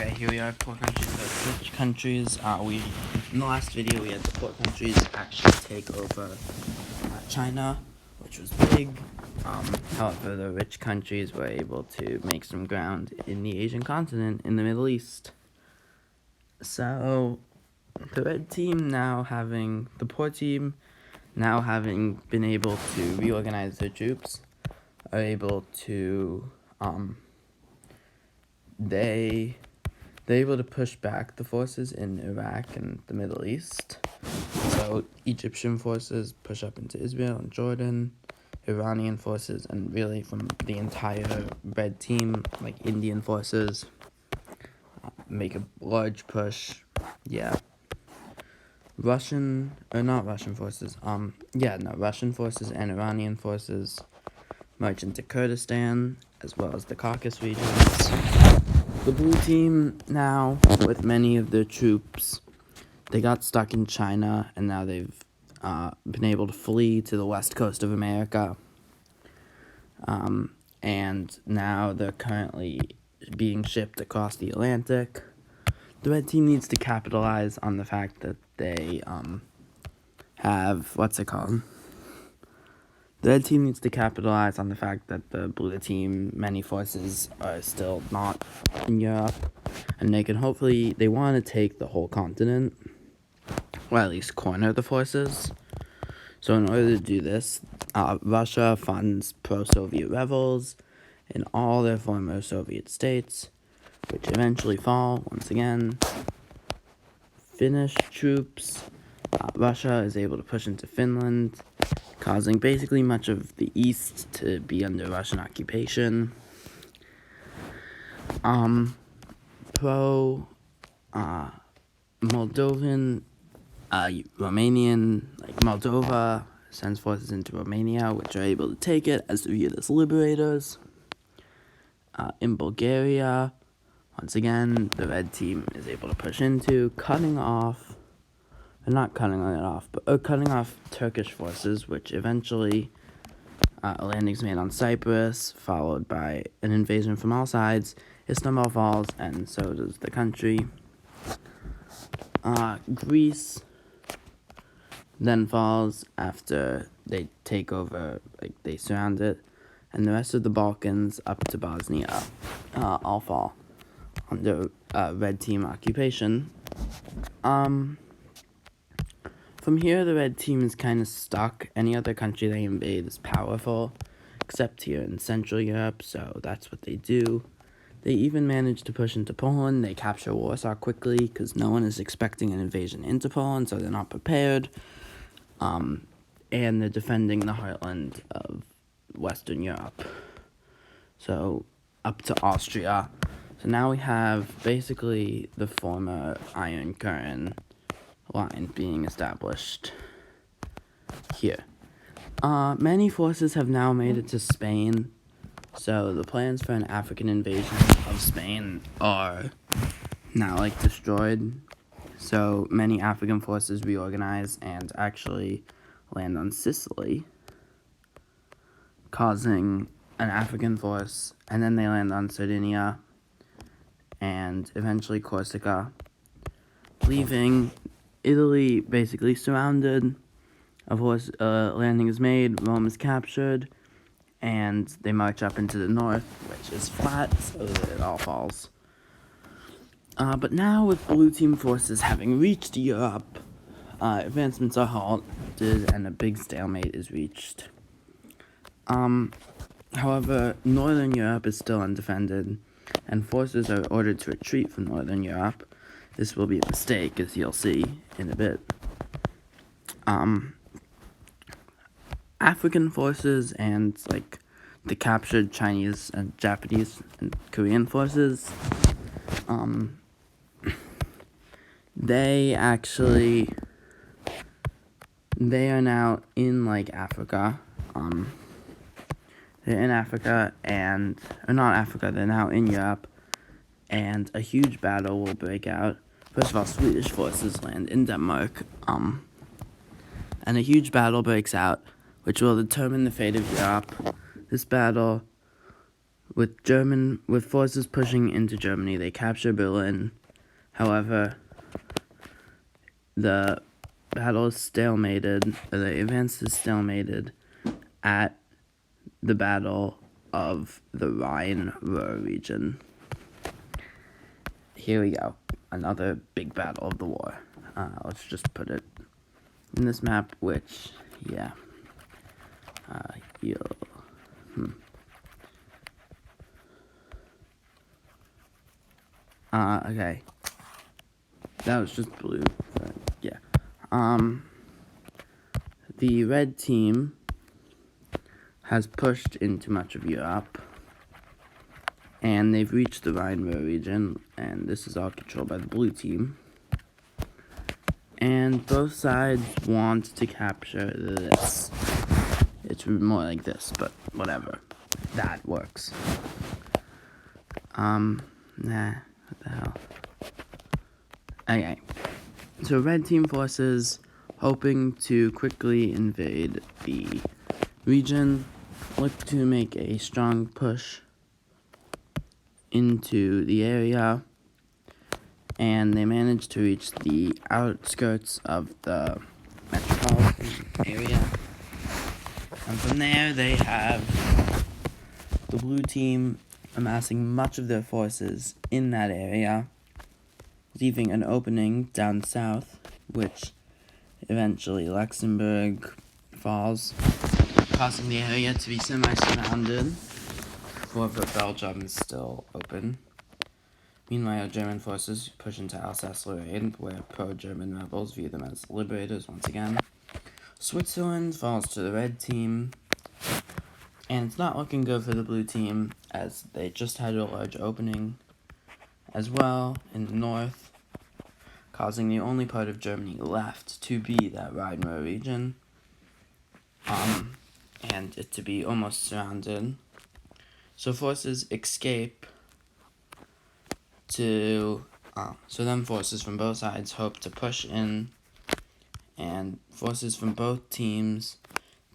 Okay, here we are, poor countries versus rich countries. In the last video, we had the poor countries actually take over China, which was big. However, the rich countries were able to make some ground in the Asian continent, in the Middle East. So, the poor team, now having been able to reorganize their troops, are able to, they're able to push back the forces in Iraq and the Middle East. So Egyptian forces push up into Israel and Jordan, Iranian forces, and really from the entire red team, like Indian forces, make a large push. Russian forces and Iranian forces march into Kurdistan, as well as the Caucasus regions. The blue team now, with many of their troops, they got stuck in China, and now they've been able to flee to the west coast of America. And now they're currently being shipped across the Atlantic. The red team needs to capitalize on the fact that they have, The red team needs to capitalize on the fact that the blue team, many forces are still not in Europe, and they want to take the whole continent, or at least corner the forces. So in order to do this, Russia funds pro-Soviet rebels in all their former Soviet states, which eventually fall once again. Finnish troops, Russia is able to push into Finland, causing basically much of the east to be under Russian occupation. Moldovan, Romanian, Moldova sends forces into Romania, which are able to take it as viewed as liberators. In Bulgaria, once again, the red team is able to push into, cutting off Turkish forces, which eventually a landing's made on Cyprus, followed by an invasion from all sides. Istanbul falls, and so does the country. Greece then falls after they take over, they surround it, and the rest of the Balkans up to Bosnia all fall under red team occupation. From here, the red team is kind of stuck. Any other country they invade is powerful, except here in Central Europe, so that's what they do. They even manage to push into Poland. They capture Warsaw quickly, because no one is expecting an invasion into Poland, so they're not prepared. And they're defending the heartland of Western Europe, so up to Austria. So now we have basically the former Iron Curtain line being established here. Many forces have now made it to Spain, so the plans for an African invasion of Spain are now destroyed. So many African forces reorganize and actually land on Sicily, causing an African force, and then they land on Sardinia and eventually Corsica, leaving Italy basically surrounded. Of course, landing is made, Rome is captured, and they march up into the north, which is flat, so that it all falls. But now, with blue team forces having reached Europe, advancements are halted and a big stalemate is reached. However, Northern Europe is still undefended, and forces are ordered to retreat from Northern Europe. This will be a mistake, as you'll see in a bit. African forces and, the captured Chinese and Japanese and Korean forces, they are now in, Africa. They're in Africa, they're now in Europe, and a huge battle will break out. First of all, Swedish forces land in Denmark, and a huge battle breaks out, which will determine the fate of Europe. This battle With forces pushing into Germany, they capture Berlin. However, the battle is stalemated, or the advance is stalemated at the Battle of the Rhine-Ruhr region. Here we go, another big battle of the war. Let's just put it in this map, which, yeah, okay, that was just blue, but yeah. The red team has pushed into much of Europe, and they've reached the Rhine-Ruhr region, and this is all controlled by the blue team. And both sides want to capture this. It's more like this, but whatever. That works. What the hell? Okay. So red team forces, hoping to quickly invade the region, look to make a strong push into the area, and they managed to reach the outskirts of the metropolitan area. And from there, they have the blue team amassing much of their forces in that area, leaving an opening down south, which eventually Luxembourg falls, causing the area to be semi-surrounded. However, Belgium is still open. Meanwhile, German forces push into Alsace-Lorraine, where pro-German rebels view them as liberators once again. Switzerland falls to the red team, and it's not looking good for the blue team, as they just had a large opening as well in the north, causing the only part of Germany left to be that Rhine-Ruhr region, and it to be almost surrounded. So forces escape to, so then forces from both sides hope to push in, and forces from both teams,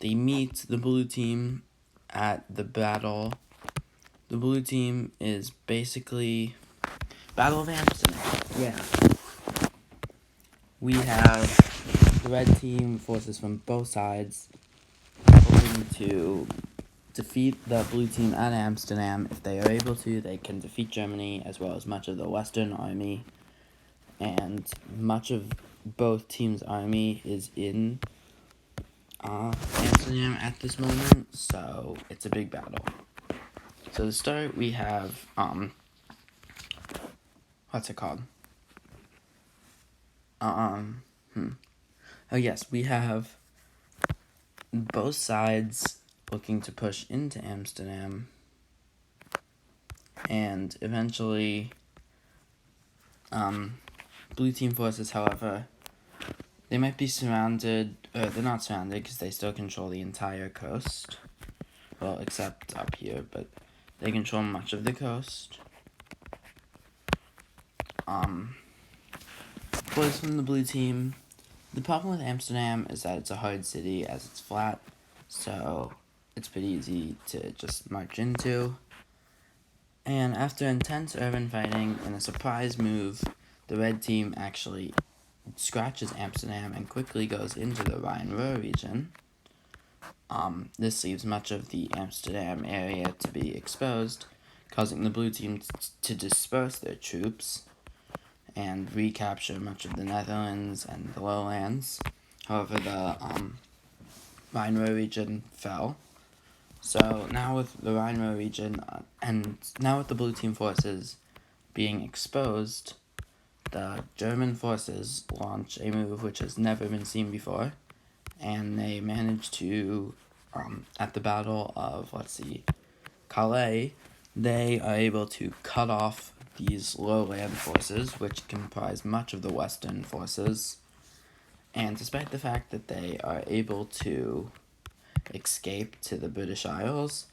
they meet the blue team at the battle. The blue team is basically Battle of Amsterdam. Yeah. We have the red team forces from both sides hoping to defeat the blue team at Amsterdam. If they are able to, they can defeat Germany as well as much of the Western Army. And much of both teams' army is in Amsterdam at this moment, so it's a big battle. So to start, we have, what's it called? Oh yes, we have both sides looking to push into Amsterdam, and eventually, blue team forces, however, they might be surrounded, or they're not surrounded because they still control the entire coast, well, except up here, but they control much of the coast. Boys from the blue team, the problem with Amsterdam is that it's a hard city as it's flat, so it's pretty easy to just march into. And after intense urban fighting and a surprise move, the red team actually scratches Amsterdam and quickly goes into the Rhine-Ruhr region. This leaves much of the Amsterdam area to be exposed, causing the blue team to disperse their troops and recapture much of the Netherlands and the lowlands. However, the Rhine-Ruhr region fell. So now with the Rhine-Ruhr region, and now with the blue team forces being exposed, the German forces launch a move which has never been seen before, and they manage to, at the Battle of, Calais, they are able to cut off these lowland forces, which comprise much of the western forces, and despite the fact that they are able to escape to the British Isles,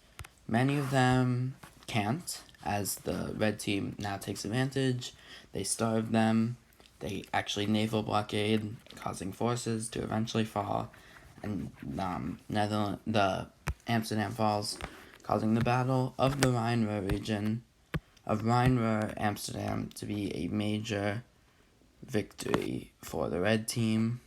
many of them can't, as the red team now takes advantage. They starve them, they actually naval blockade, causing forces to eventually fall, and the Amsterdam falls. causing the Battle of the Rhine-Ruhr region of Rhine-Ruhr Amsterdam to be a major victory for the Red Team,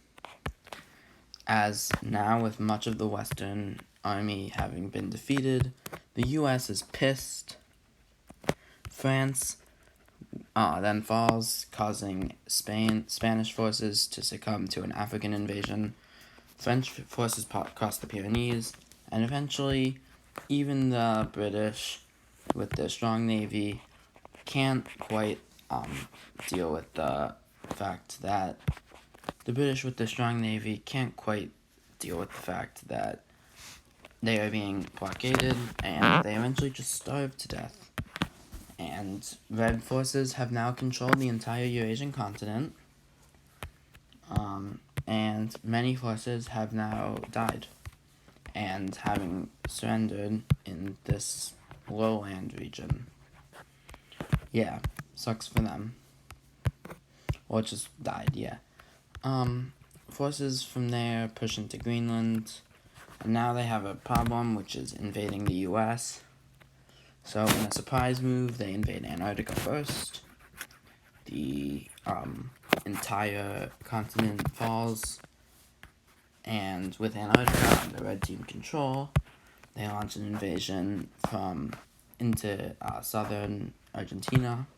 as now with much of the Western Army having been defeated, the U.S. is pissed. France then falls, causing Spanish forces to succumb to an African invasion. French forces cross the Pyrenees, and eventually, even the British, with their strong navy, can't quite deal with the fact that the British, with their strong navy, can't quite deal with the fact that they are being blockaded, and they eventually just starve to death. And Red forces have now controlled the entire Eurasian continent, and many forces have now died, and having surrendered in this lowland region. Yeah, sucks for them. Or just died, yeah. Forces from there push into Greenland, and now they have a problem, which is invading the U.S. So in a surprise move, they invade Antarctica first. The entire continent falls, and with Antarctica under Red Team control, they launch an invasion into southern Argentina.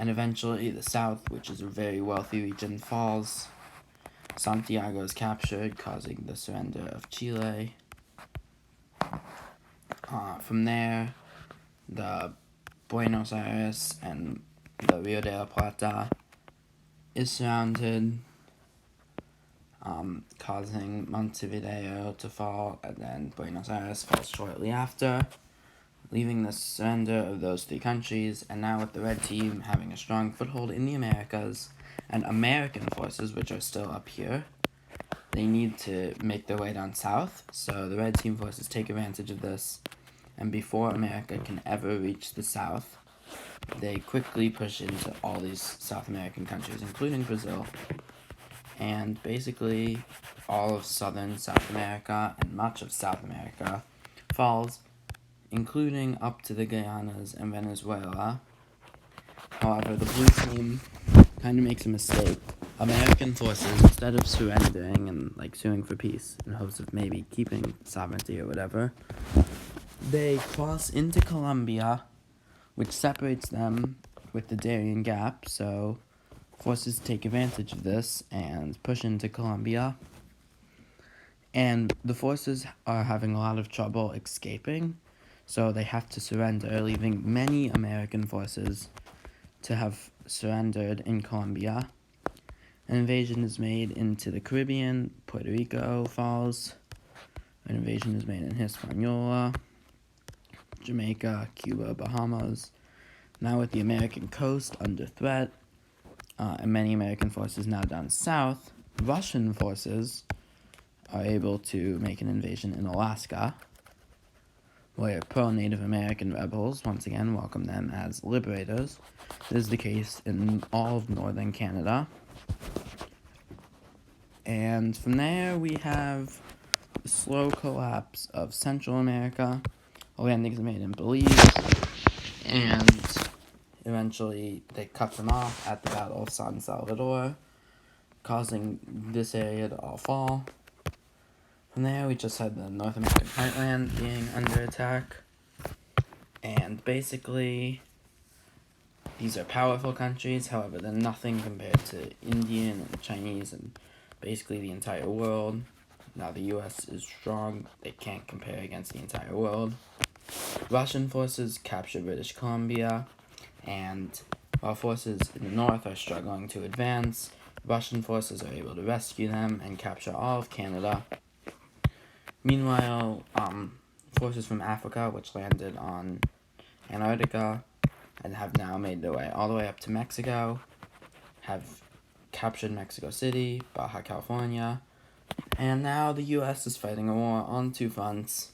And eventually the south, which is a very wealthy region, falls. Santiago is captured, causing the surrender of Chile. From there, the Buenos Aires and the Rio de la Plata is surrounded, causing Montevideo to fall, and then Buenos Aires falls shortly after, leaving the surrender of those three countries. And now with the Red Team having a strong foothold in the Americas, and American forces, which are still up here, they need to make their way down south, so the Red Team forces take advantage of this, and before America can ever reach the south, they quickly push into all these South American countries, including Brazil, and basically all of southern South America and much of South America falls, including up to the Guyanas and Venezuela. However, the blue team kind of makes a mistake. American forces, instead of surrendering and suing for peace in hopes of maybe keeping sovereignty or whatever, they cross into Colombia, which separates them with the Darien Gap, so forces take advantage of this and push into Colombia. And the forces are having a lot of trouble escaping, so they have to surrender, leaving many American forces to have surrendered in Colombia. An invasion is made into the Caribbean. Puerto Rico falls. An invasion is made in Hispaniola, Jamaica, Cuba, Bahamas. Now with the American coast under threat, and many American forces now down south, Russian forces are able to make an invasion in Alaska, where pro-Native American rebels once again welcome them as liberators. This is the case in all of northern Canada. And from there we have the slow collapse of Central America. A landing is made in Belize, and eventually they cut them off at the Battle of San Salvador, causing this area to all fall. From there we just had the North American heartland being under attack, and basically these are powerful countries. However, they're nothing compared to Indian and Chinese and basically the entire world. Now the U.S. is strong, they can't compare against the entire world. Russian forces capture British Columbia, and while forces in the north are struggling to advance, Russian forces are able to rescue them and capture all of Canada. Meanwhile, forces from Africa, which landed on Antarctica and have now made their way all the way up to Mexico, have captured Mexico City, Baja California, and now the U.S. is fighting a war on two fronts.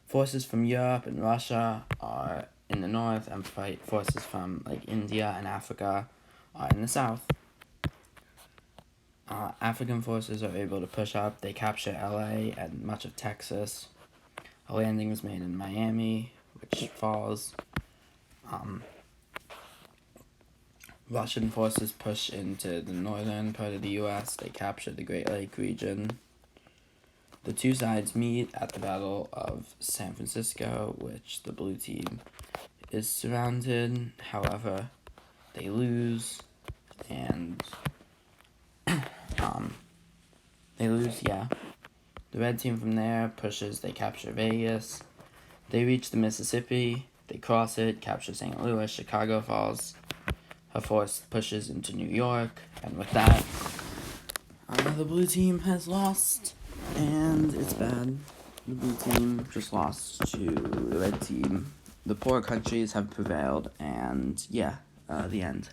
Forces from Europe and Russia are in the north, and forces from India and Africa are in the south. African forces are able to push up. They capture LA and much of Texas. A landing was made in Miami, which falls. Russian forces push into the northern part of the U.S. They capture the Great Lake region. The two sides meet at the Battle of San Francisco, which the blue team is surrounded. However, they lose, and The red team from there pushes. They capture Vegas. They reach the Mississippi. They cross it, capture St. Louis. Chicago falls. Her force pushes into New York, and with that, the blue team has lost, and it's bad. The blue team just lost to the red team. The poor countries have prevailed, and the end.